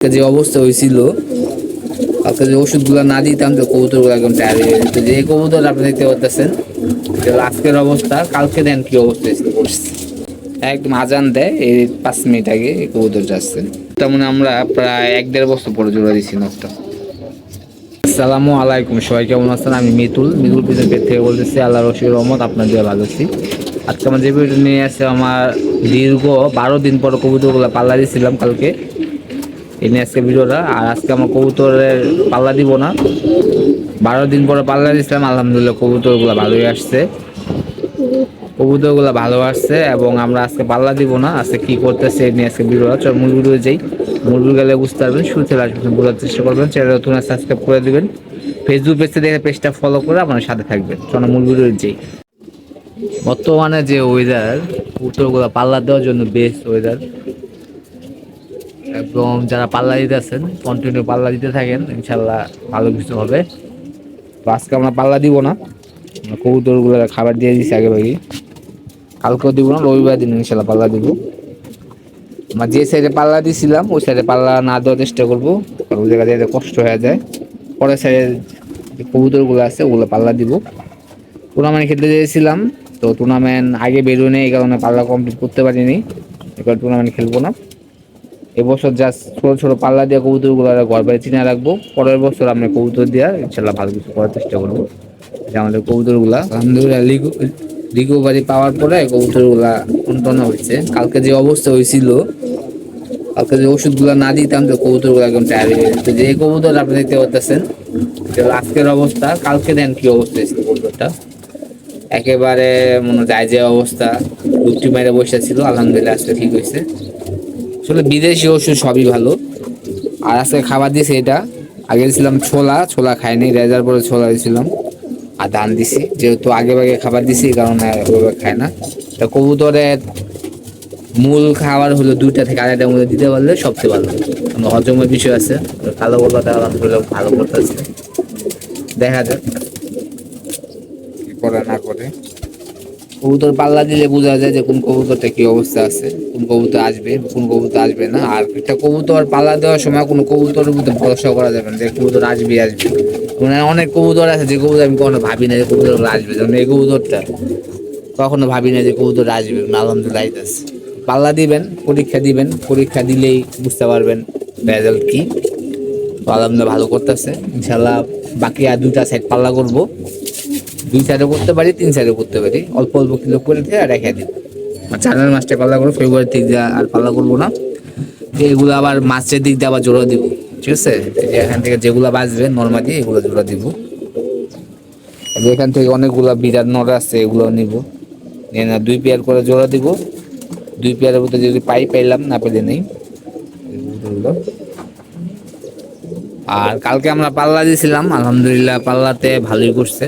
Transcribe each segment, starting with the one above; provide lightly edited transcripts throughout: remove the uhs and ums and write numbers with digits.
যে অবস্থা হয়েছিল, কালকে যে ওষুধগুলো না দিতাম তো কবুতরগুলো একদম টায়ার হয়ে যেত। যে কবুতর আপনি দেখতে পাচ্ছেন আজকের অবস্থা, কালকে দেন কি অবস্থা হয়েছিল একদম আজান দেয় এই 5 মিনিট আগে এই কবুতর যাচ্ছে। তেমন আমরা প্রায় 1-1.5 বছর পরে জোড়া দিচ্ছি নকটা। আসসালামু আলাইকুম, সবাই কেমন আছেন? আমি মিতুল পিছন পেট থেকে বলতেছি। আল্লাহ রশির রহমত আপনার দিয়ে ভালো আছি। আজকে আমার যে ভিডিও নিয়ে আসছে, আমার দীর্ঘ 12 দিন পর কবুতরগুলো পাল্লা দিয়েছিলাম কালকে, এই নিয়ে আজকে ভিডিওটা। আর আজকে আমার কবুতরের পাল্লা দিব না, 12 দিন পরে পাল্লা দিয়েছিলাম। আলহামদুলিল্লাহ কবুতরগুলো ভালোই আসছে, কবুতরগুলো ভালো আসছে। এবং আমরা আজকে পাল্লা দিব না, আজকে কি করতেছে এই নিয়ে আজকে ভিডিওটা। চল মূল ভিডিও যাই, মূল ভিডিও গেলে বুঝতে পারবেন। শুরু থেকে লাস্ট পর্যন্ত বোঝার চেষ্টা করবেন। চ্যানেল নতুন সাবস্ক্রাইব করে দিবেন, ফেসবুক পেজে দেখে পেজটা ফলো করে আপনার সাথে থাকবেন। চল মূল ভিডিও যাই। বর্তমানে যে ওয়েদার, কবুতরগুলো পাল্লা দেওয়ার জন্য বেস্ট ওয়েদার। এবং যারা পাল্লা দিতে আছেন কন্টিনিউ পাল্লা দিতে থাকেন, ইনশাল্লাহ ভালো কিছু হবে। তো আজকে আমরা পাল্লা দিব না, কবুতরগুলো খাবার দিয়ে দিচ্ছি আগে ভাগে। কালকেও দিব না, রবিবার দিন ইনশাল্লাহ পাল্লা দিব। আমরা যে সাইডে পাল্লা দিয়েছিলাম ওই সাইডে পাল্লা না দেওয়ার চেষ্টা করবো, কারণ ওই জায়গায় যেতে কষ্ট হয়ে যায়। পরের সাইডে যে কবুতরগুলো আছে ওগুলো পাল্লা দিব। টুর্নামেন্ট খেলতে চেয়েছিলাম, তো টুর্নামেন্ট আগে বেরোয় নেই, এই কারণে পাল্লা কমপ্লিট করতে পারিনি। এবার টুর্নামেন্ট খেলবো না। এবছর জাস্ট ছোট ছোট পাল্লা দিয়ে কবুতরগুলো ঘর বাড়ি চিনে রাখবো। পরের বছর আমরা কবুতর দিয়ে ইনশাল্লাহ ভালো কিছু করার চেষ্টা করবো। যে আমাদের কবুতরগুলা আলহামদুলিল্লাহ রিকভারি পাওয়ার পরে কবুতরগুলা উন্নয়ন হয়েছে। কালকে যে অবস্থা হয়েছিল, কালকে যে ওষুধগুলো না দিতাম তো কবুতরগুলো একদম টায়ার হয়ে যেত। যে কবুতর আপনি দেখতে পাচ্ছেন আজকের অবস্থা, কালকে দেন কি অবস্থা হয়েছিল কবুতরটা, একেবারে মনে যায় যে অবস্থা, ডুবটি মেরে বসে ছিল। আলহামদুলিল্লাহ আজকে ঠিক হয়েছে। আসলে বিদেশি ওষুধ সবই ভালো। আর আজকে খাবার দিয়েছে এটা, আগে দিয়েছিলাম ছোলা, ছোলা খাইনি, রেজার পরে ছোলা দিয়েছিলাম আর ধান দিছি। যেহেতু আগে ভাগে খাবার দিছি এই কারণে ওইভাবে খায় না। তা কবুতরের মূল খাবার হলো 2টা থেকে 2.5টার মধ্যে দিতে পারলে সবচেয়ে ভালো। হজমের বিষয় আছে, কালো গোলাটা আলহামদুলিল্লাহ ভালো করতেছে। দেখা যাক কি করে না করে। কবুতর পাল্লা দিলে বোঝা যায় যে কোন কবুতরটা কি অবস্থা আছে, কোন কবুতর আসবে, কোন কবুতর আসবে না। আর একটা কবুতর পাল্লা দেওয়ার সময় কোনো কবুতরের মধ্যে ভরসা করা যাবে না যে কবুতর আসবে। মানে অনেক কবুতর আছে যে কবুতর আমি কখনো ভাবি না যে কবুতর আসবে, যেমন এই কবুতরটা কখনো ভাবি না যে কবুতর আসবে। আলহামদুলিল্লাহ আইতাছে। পাল্লা দিবেন, পরীক্ষা দিবেন, পরীক্ষা দিলেই বুঝতে পারবেন রেজাল্ট কি। আলহামদুলিল্লাহ ভালো করতেছে ইনশাল্লাহ। বাকি আর 2টা সাইড পাল্লা করবো, 2 সাইডে করতে পারি, 3 সাইডে করতে পারি। অল্প অল্প কিলো করে দিয়ে রেখে দিব। জানুয়ারি মাসটা পাল্লা করবো, ফেব্রুয়ারি দিক দিয়ে আর পাল্লা করবো না। এগুলো আবার মার্চের দিক দিয়ে আবার জোড়া দিব, ঠিক আছে? এখান থেকে যেগুলো বাঁচবে নর্মালি এগুলো জোড়া দিব। এখান থেকে অনেকগুলা বিরাট নর আছে, এগুলো নিব, নিয়ে না 2 পেয়ার করে জোড়া দিব। 2 পেয়ারের মধ্যে যদি পাইলাম, না পেলে নেই। আর কালকে আমরা পাল্লা দিয়েছিলাম, আলহামদুলিল্লাহ পাল্লাতে ভালোই করছে।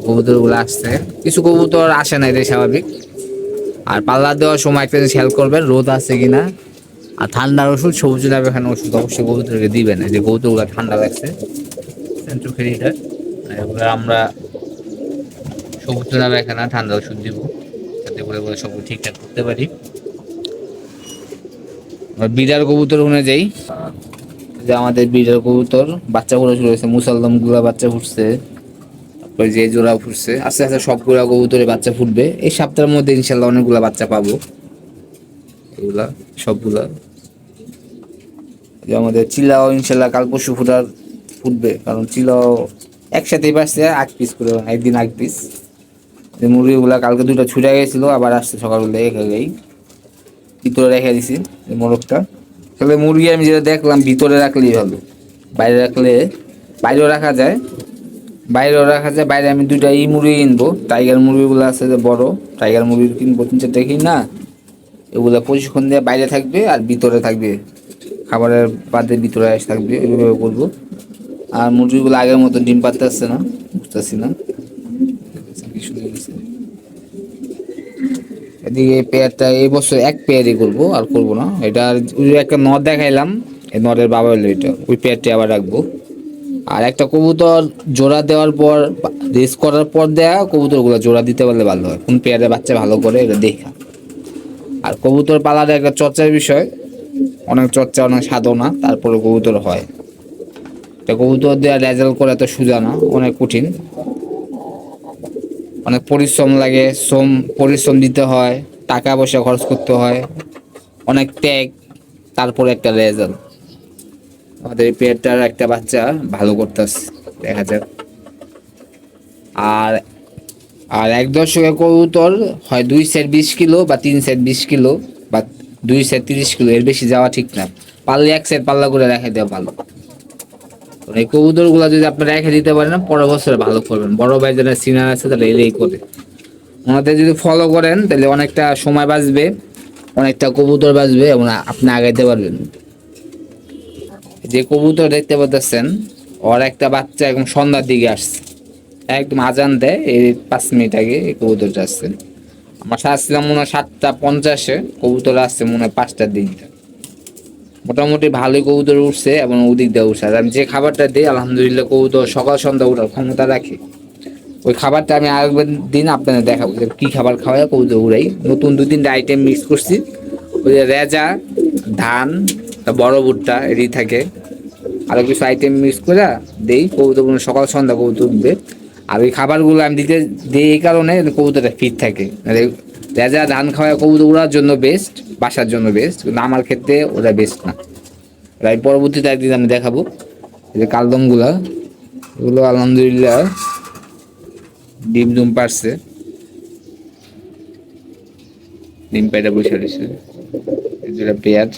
কবুতর গুলো আসছে, কিছু কবুতর আসে না, এটাই স্বাভাবিক। আর পাল্লা দেওয়ার সময় একটা জিনিস খেয়াল করবেন, রোদ আছে কিনা। আর ঠান্ডার ওষুধ, সবুজ লাভ এখানে ওষুধ অবশ্যই কবুতরকে দিবেন। যে কবুতরগুলো ঠান্ডা লাগছে চোখের এটা, এগুলো আমরা সবুজ লাভ এখানে ঠান্ডা ওষুধ দিব, যাতে করে সব ঠিকঠাক করতে পারি। বিড়ার কবুতর অনুযায়ী যে আমাদের বিড়ার কবুতর বাচ্চা গুলো শুরু হয়েছে, মুসালদম গুলা বাচ্চা ফুটছে, তারপরে যে জোড়া ফুটছে, আস্তে আস্তে সবগুলা কবুতরে বাচ্চা ফুটবে। এই সপ্তাহের মধ্যে ইনশাল্লাহ অনেকগুলা বাচ্চা পাবো। এগুলা সবগুলা যে আমাদের চিলাও ইনশাল্লাহ কাল পরশু ফুটবে, কারণ চিলাও একসাথেই পারছে 8 পিস করে, একদিন 8 পিস। মুরগিগুলা কালকে 2টা ছুটে গেছিল, আবার আসছে সকালবেলা একেই ভিতরে রেখে দিছি মোরগটা। তাহলে মুরগি আমি যেটা দেখলাম ভিতরে রাখলেই ভালো, বাইরে রাখলে বাইরেও রাখা যায়, বাইরে আমি 2টা মুরগি কিনবো, টাইগার মুরগিগুলো আছে যে বড় টাইগার মুরগি কিনবো, 3-4টা কিন না। এগুলা প্রশিক্ষণ দিয়ে বাইরে থাকবে আর ভিতরে থাকবে, খাবারের বাদে ভিতরে এসে থাকবে, এইভাবে করবো। আর মুরগিগুলো আগের মতো ডিম পাড়তে আসছে না, বুঝতেছি না। এদিকে পেয়ারটা এই বছর 1 পেয়ারই করবো, আর করবো না। এটা একটা নর দেখাইলাম, এই নরের বাবা হলো এটা, ওই পেয়ারটি আবার রাখবো। আর একটা কবুতর জোড়া দেওয়ার পর, রেস করার পর দেয়া কবুতরগুলো জোড়া দিতে পারলে ভালো হয়, কোন পেয়ারে বাচ্চা ভালো করে এটা দেখা। আর কবুতর পালার একটা চর্চার বিষয়, অনেক চর্চা, অনেক সাধনা, তারপরে কবুতর হয়। তো কবুতর দেওয়া রেজাল্ট করা তো সোজা না, অনেক কঠিন, অনেক পরিশ্রম লাগে, পরিশ্রম দিতে হয়, টাকা পয়সা খরচ করতে হয়, অনেক ত্যাগ, তারপরে একটা রেজাল্ট। আমাদের এই পেয়ারটার একটা বাচ্চা ভালো করতেছে, দেখা যাক। আর আর এক দর্শকের কবুতর হয় 2 সেট 20 কিলো বা 3 সেট 20 কিলো বা 2 সেট 30 কিলো, এর বেশি যাওয়া ঠিক না। পারলে 1 সেট পাল্লা করে রেখে দেওয়া ভালো। এই কবুতর গুলা যদি আপনি রেখে দিতে পারেন না, পরের বছরে ভালো করবেন। বড় ভাই যারা সিনিয়র আছে তাহলে এলেই করে, ওনাদের যদি ফলো করেন তাহলে অনেকটা সময় বাঁচবে, অনেকটা কবুতর বাঁচবে এবং আপনি আগাইতে পারবেন। যে কবুতর দেখতে পাচ্ছেন, ওর একটা বাচ্চা একদম সন্ধ্যার দিকে আসছে, একদম আজান দেয় এই 5 মিনিট আগে এই কবুতরটা আসছে। আমার আসছিলাম মনে হয় 7:50-এ, কবুতর আসছে মনে হয় 5টার দিকে। মোটামুটি ভালোই কবুতর উঠছে এবং ওদিক দিয়ে উঠছে। আর আমি যে খাবারটা দিই আলহামদুলিল্লাহ কবুতর সকাল সন্ধ্যা উঠার ক্ষমতা রাখে। ওই খাবারটা আমি আরেকবার দিন আপনাদের দেখাবো যে কি খাবার খাওয়াই কবুতর উড়াই। নতুন 2-3টা আইটেম মিক্স করছি, ওই যে রেজা, ধান, বড় ভুট্টা এরই থাকে, আরো কিছু আইটেম মিক্স করে দেই। কবুতর সকাল সন্ধ্যা কবুতর উঠবে। আর ওই খাবারগুলো আমি দিতে দিই এই কারণে কবুতরটা ফিট থাকে। রেজা ধান খাওয়া কবুতর উড়ার জন্য বেস্ট, বাসার জন্য বেস্ট, কিন্তু আমার ক্ষেত্রে ওটা বেস্ট না। আমি পরবর্তীতে একদিন আমি দেখাবো যে কালদম গুলা, এগুলো আলহামদুলিল্লাহ ডিম ডুম পারছে, ডিম পেটে বসে রয়েছে। যেটা পেঁয়াজ,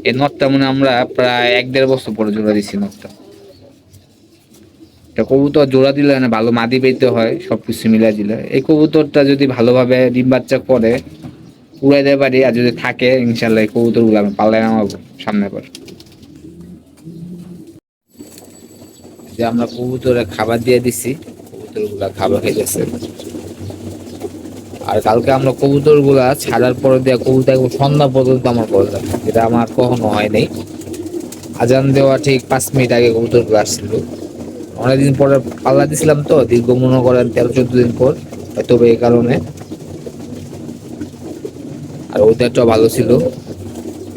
এই নটটা মনে আমরা প্রায় 1-1.5 বছর পরে জোড়া দিচ্ছি। নটটা কবুতর জোড়া দিলে না ভালো মাদি পেতে হয়, সবকিছু মিলাই দিলে। এই কবুতরটা যদি ভালোভাবে ডিম বাচ্চা করে উড়াই দিতে পারি, আর যদি থাকে ইনশাল্লাহ এই কবুতর গুলো আমি পাল্লায় নামাবো সামনে পর। যে আমরা কবুতরে খাবার দিয়ে দিছি, কবুতর গুলা খাবার খেতেছে। আর কালকে আমরা কবুতর গুলা ছাড়ার পরে দেওয়া কবুতর সন্ধ্যা পর্যন্ত আমার করলাম, যেটা আমার কখনো হয়নি। আজান দেওয়া ঠিক 5 মিনিট আগে কবুতর গুলো আসছিল। অনেকদিন পরে পাল্লা দিছিলাম তো, দীর্ঘ মনে করেন 13-14 দিন পর, তবে এই কারণে। আর ওদেরটাও ভালো ছিল,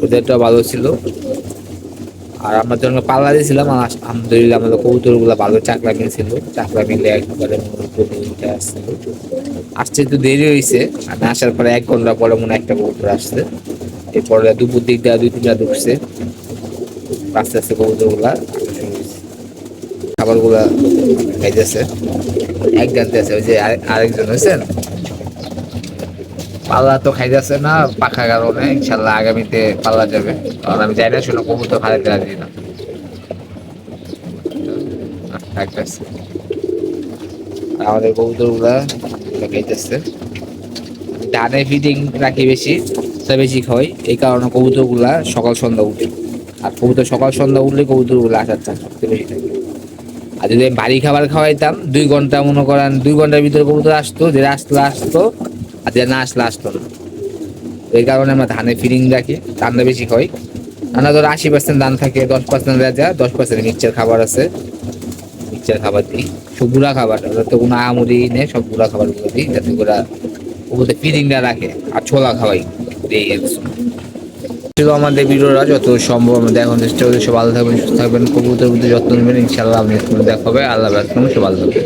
ওদেরটাও ভালো ছিল। আর আমরা যখন পাল্লা দিয়েছিলাম আলহামদুলিল্লাহ আমাদের কবুতর গুলা ভালো চাকলা মিলছিল, চাকলা মিলে একবারে আসছিল। আসছে একটু দেরি হয়েছে, আমি আসার পরে 1 ঘন্টা পরে মনে একটা কবুতর আসছে। এরপরে দুপুর দিক দেওয়া 2-3টা ঢুকছে, আস্তে আস্তে কবুতর গুলা খাবার গুলা খাইতেছে। এক জানতে আছে ওই যে আরেকজন হয়েছেন পাল্লা তো খাইতেছে না পাখা কারণে, ইনশাল্লাহ আগামীতে পাল্লা যাবে। কারণ আমি যাই না শুনে কবুতর হারাতে রাজি না। আমাদের কবুতর গুলা খাইতেছে। ডানে ফিডিং রাখি বেশি, বেশি খাওয়াই, এই কারণে কবুতর গুলা সকাল সন্ধ্যা উঠে। আর কবুতর সকাল সন্ধ্যা উঠলে কবুতর গুলা আসার চান্স সবচেয়ে বেশি থাকে। আর যদি আমি বাড়ি খাবার খাওয়াইতাম 2 ঘন্টা মনে করেন 2 ঘন্টার ভিতরে কবুতর আসতো, যে আসতো আর যে না আসলে আসতো না। এই কারণে আমরা ধানে ফিডিং রাখি, ধানটা বেশি খাই। রান্না ধরো 80% ধান থাকে, 10% রেজা, 10% মিক্সচার খাবার আছে, মিক্সচার খাবার দিই। সব গুঁড়া খাবার, তো কোনো আমুরি নেই, সব গুঁড়া খাবার গুলো দিই যাতে করে ওদের ফিডিংটা রাখে। আর ছোলা খাওয়াই এই ছিল আমাদের ভিডিওটা। যত সম্ভব আমরা দেখানোর চেষ্টা করি। সব ভালো থাকবেন, সুস্থ থাকবেন, কবুতর যত্ন নেবেন। ইনশাল্লাহ আপনি দেখা হবে। আল্লাহ হাফেজ, সব ভালো থাকবেন।